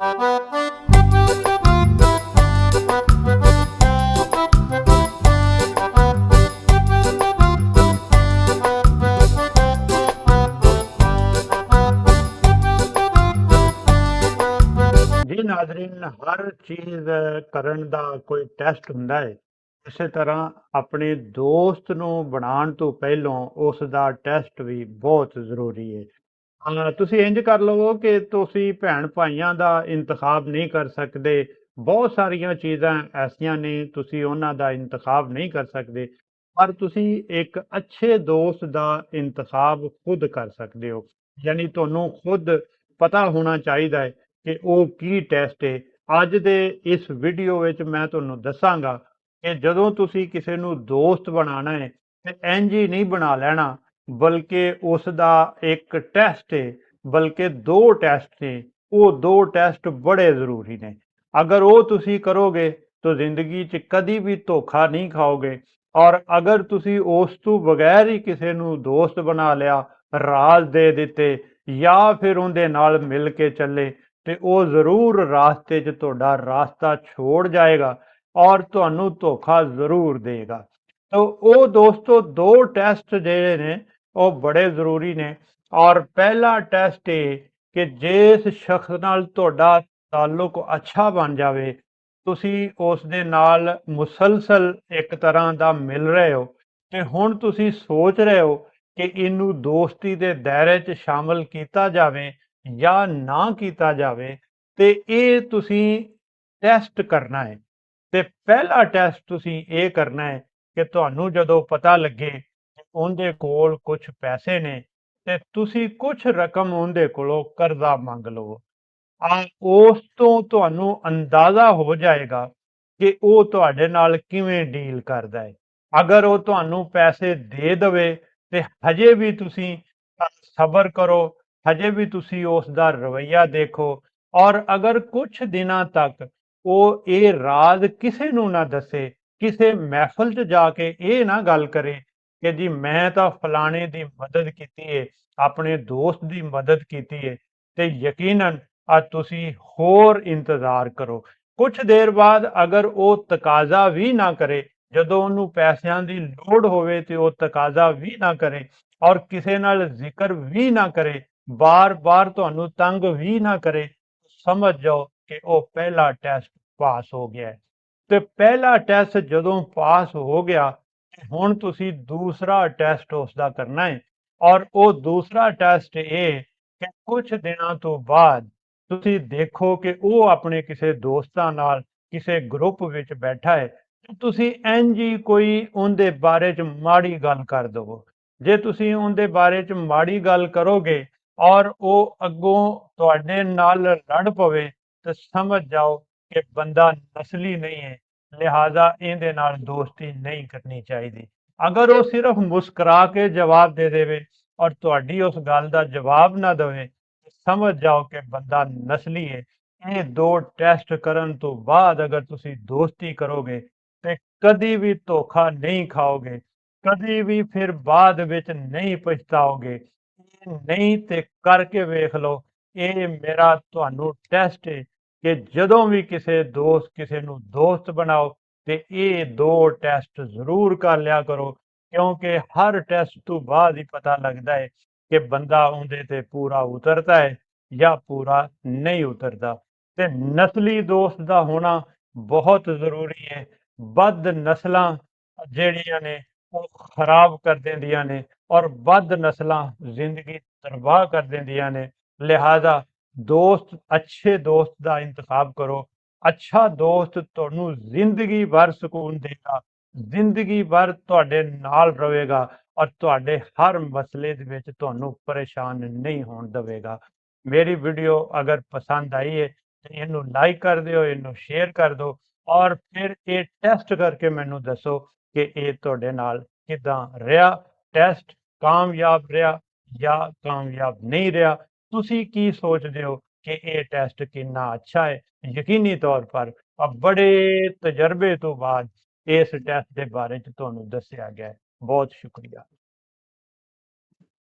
जी नाज़रीन, हर चीज़ ਕਰਨ ਦਾ ਕੋਈ ਟੈਸਟ ਹੁੰਦਾ ਹੈ। ਇਸੇ ਤਰ੍ਹਾਂ ਆਪਣੇ ਦੋਸਤ ਨੂੰ ਬਣਾਉਣ ਤੋਂ ਪਹਿਲਾਂ ਉਸ ਦਾ ਟੈਸਟ ਵੀ ਬਹੁਤ ਜ਼ਰੂਰੀ ਹੈ। ਤੁਸੀਂ ਇੰਜ ਕਰ ਲਵੋ ਕਿ ਤੁਸੀਂ ਭੈਣ ਭਾਈਆਂ ਦਾ ਇੰਤਖਾਬ ਨਹੀਂ ਕਰ ਸਕਦੇ। ਬਹੁਤ ਸਾਰੀਆਂ ਚੀਜ਼ਾਂ ਐਸੀਆਂ ਨੇ ਤੁਸੀਂ ਉਹਨਾਂ ਦਾ ਇੰਤਖਾਬ ਨਹੀਂ ਕਰ ਸਕਦੇ, ਪਰ ਤੁਸੀਂ ਇੱਕ ਅੱਛੇ ਦੋਸਤ ਦਾ ਇੰਤਖਾਬ ਖੁਦ ਕਰ ਸਕਦੇ ਹੋ। ਯਾਨੀ ਤੁਹਾਨੂੰ ਖੁਦ ਪਤਾ ਹੋਣਾ ਚਾਹੀਦਾ ਹੈ ਕਿ ਉਹ ਕੀ ਟੈਸਟ ਹੈ। ਅੱਜ ਦੇ ਇਸ ਵੀਡੀਓ ਵਿੱਚ ਮੈਂ ਤੁਹਾਨੂੰ ਦੱਸਾਂਗਾ ਕਿ ਜਦੋਂ ਤੁਸੀਂ ਕਿਸੇ ਨੂੰ ਦੋਸਤ ਬਣਾਉਣਾ ਹੈ ਤੇ ਇੰਝ ਹੀ ਨਹੀਂ ਬਣਾ ਲੈਣਾ, ਬਲਕਿ ਉਸ ਦਾ ਇੱਕ ਟੈਸਟ ਹੈ, ਬਲਕਿ ਦੋ ਟੈਸਟ ਨੇ। ਉਹ ਦੋ ਟੈਸਟ ਬੜੇ ਜ਼ਰੂਰੀ ਨੇ। ਅਗਰ ਉਹ ਤੁਸੀਂ ਕਰੋਗੇ ਤਾਂ ਜ਼ਿੰਦਗੀ 'ਚ ਕਦੀ ਵੀ ਧੋਖਾ ਨਹੀਂ ਖਾਓਗੇ। ਔਰ ਅਗਰ ਤੁਸੀਂ ਉਸ ਤੋਂ ਬਗੈਰ ਹੀ ਕਿਸੇ ਨੂੰ ਦੋਸਤ ਬਣਾ ਲਿਆ, ਰਾਜ਼ ਦੇ ਦਿੱਤੇ ਜਾਂ ਫਿਰ ਉਹਦੇ ਨਾਲ ਮਿਲ ਕੇ ਚੱਲੇ, ਤੇ ਉਹ ਜ਼ਰੂਰ ਰਾਸਤੇ 'ਚ ਤੁਹਾਡਾ ਰਾਸਤਾ ਛੋੜ ਜਾਏਗਾ ਔਰ ਤੁਹਾਨੂੰ ਧੋਖਾ ਜ਼ਰੂਰ ਦੇਗਾ। ਤਾਂ ਉਹ ਦੋਸਤੋ ਦੋ ਟੈਸਟ ਜਿਹੜੇ ਨੇ ਉਹ ਬੜੇ ਜ਼ਰੂਰੀ ਨੇ। ਔਰ ਪਹਿਲਾ ਟੈਸਟ ਇਹ ਕਿ ਜਿਸ ਸ਼ਖਸ ਨਾਲ ਤੁਹਾਡਾ ਤਾਲੁਕ ਅੱਛਾ ਬਣ ਜਾਵੇ, ਤੁਸੀਂ ਉਸ ਦੇ ਨਾਲ ਮੁਸਲਸਲ ਇੱਕ ਤਰ੍ਹਾਂ ਦਾ ਮਿਲ ਰਹੇ ਹੋ, ਤੇ ਹੁਣ ਤੁਸੀਂ ਸੋਚ ਰਹੇ ਹੋ ਕਿ ਇਹਨੂੰ ਦੋਸਤੀ ਦੇ ਦਾਇਰੇ 'ਚ ਸ਼ਾਮਲ ਕੀਤਾ ਜਾਵੇ ਜਾਂ ਨਾ ਕੀਤਾ ਜਾਵੇ, ਤੇ ਇਹ ਤੁਸੀਂ ਟੈਸਟ ਕਰਨਾ ਹੈ। ਤੇ ਪਹਿਲਾ ਟੈਸਟ ਤੁਸੀਂ ਇਹ ਕਰਨਾ ਹੈ ਕਿ ਤੁਹਾਨੂੰ ਜਦੋਂ ਪਤਾ ਲੱਗੇ ਕਿ ਉਹਦੇ ਕੋਲ ਕੁਝ ਪੈਸੇ ਨੇ ਤੇ ਤੁਸੀਂ ਕੁਝ ਰਕਮ ਉਹਦੇ ਕੋਲੋਂ ਕਰਜ਼ਾ ਮੰਗ ਲਵੋ। ਉਸ ਤੋਂ ਤੁਹਾਨੂੰ ਅੰਦਾਜ਼ਾ ਹੋ ਜਾਏਗਾ ਕਿ ਉਹ ਤੁਹਾਡੇ ਨਾਲ ਕਿਵੇਂ ਡੀਲ ਕਰਦਾ ਹੈ। ਅਗਰ ਉਹ ਤੁਹਾਨੂੰ ਪੈਸੇ ਦੇ ਦੇਵੇ ਤੇ ਹਜੇ ਵੀ ਤੁਸੀਂ ਸਬਰ ਕਰੋ, ਹਜੇ ਵੀ ਤੁਸੀਂ ਉਸ ਦਾ ਰਵੱਈਆ ਦੇਖੋ। ਔਰ ਅਗਰ ਕੁਝ ਦਿਨਾਂ ਤੱਕ ਉਹ ਇਹ ਰਾਜ਼ ਕਿਸੇ ਨੂੰ ਨਾ ਦੱਸੇ, ਕਿਸੇ ਮਹਿਫਲ 'ਚ ਜਾ ਕੇ ਇਹ ਨਾ ਗੱਲ ਕਰੇ ਕਿ ਜੀ ਮੈਂ ਤਾਂ ਫਲਾਣੇ ਦੀ ਮਦਦ ਕੀਤੀ ਹੈ, ਆਪਣੇ ਦੋਸਤ ਦੀ ਮਦਦ ਕੀਤੀ ਹੈ, ਤੇ ਯਕੀਨਨ ਤੁਸੀਂ ਹੋਰ ਇੰਤਜ਼ਾਰ ਕਰੋ। ਕੁਝ ਦੇਰ ਬਾਅਦ ਅਗਰ ਉਹ ਤਕਾਜ਼ਾ ਵੀ ਨਾ ਕਰੇ, ਜਦੋਂ ਉਹਨੂੰ ਪੈਸਿਆਂ ਦੀ ਲੋੜ ਹੋਵੇ ਤੇ ਉਹ ਤਕਾਜ਼ਾ ਵੀ ਨਾ ਕਰੇ ਔਰ ਕਿਸੇ ਨਾਲ ਜ਼ਿਕਰ ਵੀ ਨਾ ਕਰੇ, ਬਾਰ-ਬਾਰ ਤੁਹਾਨੂੰ ਤੰਗ ਵੀ ਨਾ ਕਰੇ, ਸਮਝ ਜਾਓ ਕਿ ਉਹ ਪਹਿਲਾ ਟੈਸਟ ਪਾਸ ਹੋ ਗਿਆ ਹੈ। ਤੇ ਪਹਿਲਾ ਟੈਸਟ ਜਦੋਂ ਪਾਸ ਹੋ ਗਿਆ, ਹੁਣ ਤੁਸੀਂ ਦੂਸਰਾ ਟੈਸਟ ਉਸ ਦਾ ਕਰਨਾ ਹੈ। ਔਰ ਉਹ ਦੂਸਰਾ ਟੈਸਟ ਇਹ ਕਿ ਕੁਝ ਦਿਨਾਂ ਤੋਂ ਬਾਅਦ ਤੁਸੀਂ ਦੇਖੋ ਕਿ ਉਹ ਆਪਣੇ ਕਿਸੇ ਦੋਸਤਾਂ ਨਾਲ ਕਿਸੇ ਗਰੁੱਪ ਵਿੱਚ ਬੈਠਾ ਹੈ, ਤੇ ਤੁਸੀਂ ਇੰਝ ਹੀ ਕੋਈ ਉਹਦੇ ਬਾਰੇ 'ਚ ਮਾੜੀ ਗੱਲ ਕਰ ਦੇਵੋ। ਜੇ ਤੁਸੀਂ ਉਹਦੇ ਬਾਰੇ 'ਚ ਮਾੜੀ ਗੱਲ ਕਰੋਗੇ ਔਰ ਉਹ ਅੱਗੋਂ ਤੁਹਾਡੇ ਨਾਲ ਲੜ ਪਵੇ, ਤਾਂ ਸਮਝ ਜਾਓ ਕਿ ਬੰਦਾ ਨਸਲੀ ਨਹੀਂ ਹੈ, ਲਿਹਾਜ਼ਾ ਇਹਦੇ ਨਾਲ ਦੋਸਤੀ ਨਹੀਂ ਕਰਨੀ ਚਾਹੀਦੀ। ਅਗਰ ਉਹ ਸਿਰਫ ਮੁਸਕਰਾ ਕੇ ਜਵਾਬ ਦੇ ਦੇਵੇ ਔਰ ਤੁਹਾਡੀ ਉਸ ਗੱਲ ਦਾ ਜਵਾਬ ਨਾ ਦੇਵੇ, ਸਮਝ ਜਾਓ ਕਿ ਬੰਦਾ ਨਸਲੀ ਹੈ। ਇਹ ਦੋ ਟੈਸਟ ਕਰਨ ਤੋਂ ਬਾਅਦ ਅਗਰ ਤੁਸੀਂ ਦੋਸਤੀ ਕਰੋਗੇ ਤੇ ਕਦੀ ਵੀ ਧੋਖਾ ਨਹੀਂ ਖਾਓਗੇ, ਕਦੀ ਵੀ ਫਿਰ ਬਾਅਦ ਵਿੱਚ ਨਹੀਂ ਪਛਤਾਓਗੇ। ਨਹੀਂ ਤੇ ਕਰਕੇ ਵੇਖ ਲਓ। ਇਹ ਮੇਰਾ ਤੁਹਾਨੂੰ ਟੈਸਟ ਹੈ ਕਿ ਜਦੋਂ ਵੀ ਕਿਸੇ ਨੂੰ ਦੋਸਤ ਬਣਾਓ ਤੇ ਇਹ ਦੋ ਟੈਸਟ ਜ਼ਰੂਰ ਕਰ ਲਿਆ ਕਰੋ, ਕਿਉਂਕਿ ਹਰ ਟੈਸਟ ਤੋਂ ਬਾਅਦ ਹੀ ਪਤਾ ਲੱਗਦਾ ਹੈ ਕਿ ਬੰਦਾ ਉਹਦੇ ਤੇ ਪੂਰਾ ਉਤਰਦਾ ਹੈ ਜਾਂ ਪੂਰਾ ਨਹੀਂ ਉਤਰਦਾ। ਤੇ ਨਸਲੀ ਦੋਸਤ ਦਾ ਹੋਣਾ ਬਹੁਤ ਜ਼ਰੂਰੀ ਹੈ। ਬਦ ਨਸਲਾਂ ਜਿਹੜੀਆਂ ਨੇ ਉਹ ਖਰਾਬ ਕਰ ਦਿੰਦੀਆਂ ਨੇ ਔਰ ਬਦ ਨਸਲਾਂ ਜ਼ਿੰਦਗੀ ਤਬਾਹ ਕਰ ਦਿੰਦੀਆਂ ਨੇ। ਲਿਹਾਜ਼ਾ ਅੱਛੇ ਦੋਸਤ ਦਾ ਇੰਤਖਾਬ ਕਰੋ। ਅੱਛਾ ਦੋਸਤ ਤੁਹਾਨੂੰ ਜ਼ਿੰਦਗੀ ਭਰ ਸਕੂਨ ਦੇਗਾ, ਜ਼ਿੰਦਗੀ ਭਰ ਤੁਹਾਡੇ ਨਾਲ ਰਹੇਗਾ ਔਰ ਤੁਹਾਡੇ ਹਰ ਮਸਲੇ ਦੇ ਵਿੱਚ ਤੁਹਾਨੂੰ ਪਰੇਸ਼ਾਨ ਨਹੀਂ ਹੋਣ ਦੇਵੇਗਾ। ਮੇਰੀ ਵੀਡੀਓ ਅਗਰ ਪਸੰਦ ਆਈ ਹੈ ਤੇ ਇਹਨੂੰ ਲਾਈਕ ਕਰ ਦਿਓ, ਇਹਨੂੰ ਸ਼ੇਅਰ ਕਰ ਦਿਓ ਔਰ ਫਿਰ ਇਹ ਟੈਸਟ ਕਰਕੇ ਮੈਨੂੰ ਦੱਸੋ ਕਿ ਇਹ ਤੁਹਾਡੇ ਨਾਲ ਕਿੱਦਾਂ ਰਿਹਾ। ਟੈਸਟ ਕਾਮਯਾਬ ਰਿਹਾ ਜਾਂ ਕਾਮਯਾਬ ਨਹੀਂ ਰਿਹਾ। ਤੁਸੀਂ ਕੀ ਸੋਚਦੇ ਹੋ ਕਿ ਇਹ ਟੈਸਟ ਕਿੰਨਾ ਅੱਛਾ ਹੈ? ਯਕੀਨੀ ਤੌਰ ਪਰ ਬੜੇ ਤਜਰਬੇ ਤੋਂ ਬਾਅਦ ਇਸ ਟੈਸਟ ਦੇ ਬਾਰੇ 'ਚ ਤੁਹਾਨੂੰ ਦੱਸਿਆ ਗਿਆ ਹੈ। ਬਹੁਤ ਸ਼ੁਕਰੀਆ।